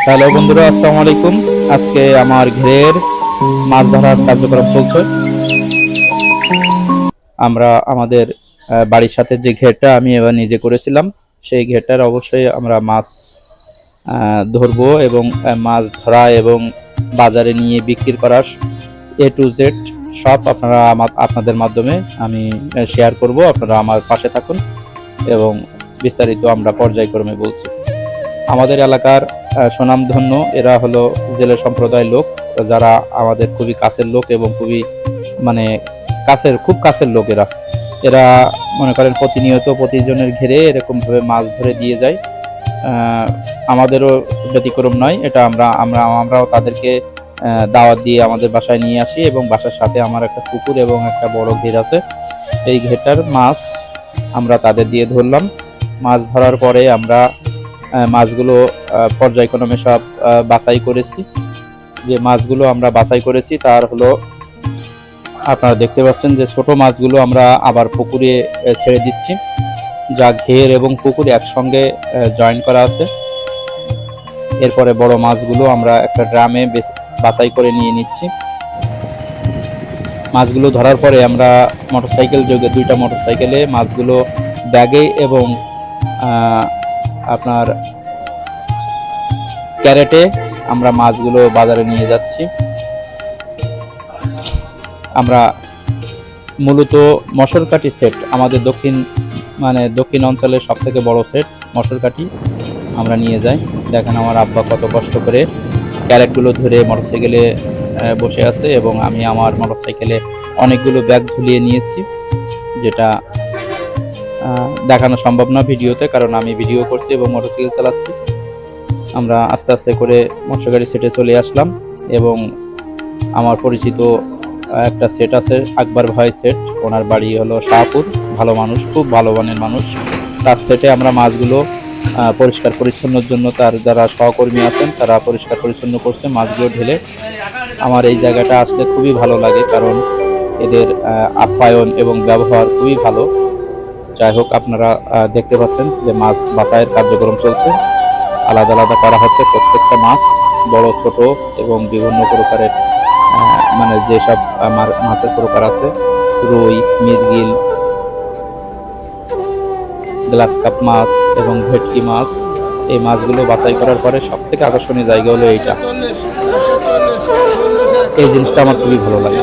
Hello বন্ধুরা, আসসালামু আলাইকুম। আজকে আমার ঘেরের মাছ ধরার কার্যক্রম চলছে। আমরা আমাদের বাড়ির সাথে যে ঘেরটা আমি এবার নিজে করেছিলাম, সেই ঘেরটার অবশ্যই আমরা মাছ ধরবো এবং মাছ ধরা এবং বাজারে নিয়ে বিক্রি করার A to Z সব আপনাদের মাধ্যমে আমি শেয়ার করব। আপনারা আমার পাশে থাকুন এবং বিস্তারিত আমরা পর্যায়ক্রমে বলছি। আমাদের এলাকার সুনামধন্য এরা হলো জেলে সম্প্রদায়ের লোক, যারা আমাদের খুবই কাছের লোক এবং খুবই খুব কাছের লোক। এরা মনে করেন প্রতিনিয়ত প্রতিজনের ঘিরে এরকমভাবে মাছ ধরে দিয়ে যায়। আমাদেরও ব্যতিক্রম নয়, এটা আমরাও তাদেরকে দাওয়াত দিয়ে আমাদের বাসায় নিয়ে আসি এবং বাসার সাথে আমার একটা পুকুর এবং একটা বড় ঘের আছে। এই ঘেরটার মাছ আমরা তাদের দিয়ে ধরলাম। মাছ ধরার পরে আমরা মাছগুলো পর্যায়ক্রমে সব বাছাই করেছি। যে মাছগুলো আমরা বাছাই করেছি তার হলো আপনারা দেখতে পাচ্ছেন যে ছোট মাছগুলো আমরা আবার পুকুরে ছেড়ে দিচ্ছি, যা ঘের এবং পুকুর একসঙ্গে জয়েন করা আছে। এরপরে বড় মাছগুলো আমরা একটা ড্রামে বাছাই করে নিয়ে নিচ্ছি। মাছগুলো ধরার পরে আমরা দুইটা মোটরসাইকেলে মাছগুলো ব্যাগে এবং আপনার ক্যারেটে আমরা মাছগুলো বাজারে নিয়ে যাচ্ছি। আমরা মূলত মশরকাঠি সেট, আমাদের দক্ষিণ অঞ্চলের সব থেকে বড় সেট মশরকাঠি আমরা নিয়ে যাই। দেখেন আমার আব্বা কত কষ্ট করে ক্যারেটগুলো ধরে মোটরসাইকেলে বসে আছে এবং আমি আমার মোটরসাইকেলে অনেকগুলো ব্যাগ ঝুলিয়ে নিয়েছি, যেটা দেখানো সম্ভব না ভিডিওতে, কারণ আমি ভিডিও করছি এবং মোটরসাইকেল চালাচ্ছি। আমরা আস্তে আস্তে করে মৎস্যগাড়ি সেটে চলে আসলাম এবং আমার পরিচিত একটা সেট আছে, আকবর ভাই সেট। ওনার বাড়ি হলো শাহপুর, ভালো মানুষ, খুব ভালো মানের মানুষ। তার সেটে আমরা মাছগুলো পরিষ্কার পরিচ্ছন্নর জন্য তার যারা সহকর্মী আছেন তারা পরিষ্কার পরিচ্ছন্ন করছে মাছগুলো ঢেলে। আমার এই জায়গাটা আসলে খুবই ভালো লাগে, কারণ এদের আপ্যায়ন এবং ব্যবহার খুবই ভালো। যাই হোক, আপনারা দেখতে পাচ্ছেন যে মাছ বাছাইয়ের কার্যক্রম চলছে। আলাদা আলাদা করা হচ্ছে প্রত্যেকটা মাছ, বড় ছোট এবং বিভিন্ন প্রকারের যেসব মাছের প্রকার আছে, রুই, মৃগেল, গ্লাস কাপ মাছ এবং ভেটকি মাছ। এই মাছগুলো বাছাই করার পরে সব থেকে আকর্ষণীয় জায়গা হলো এইটা। এই জিনিসটা আমার খুবই ভালো লাগে।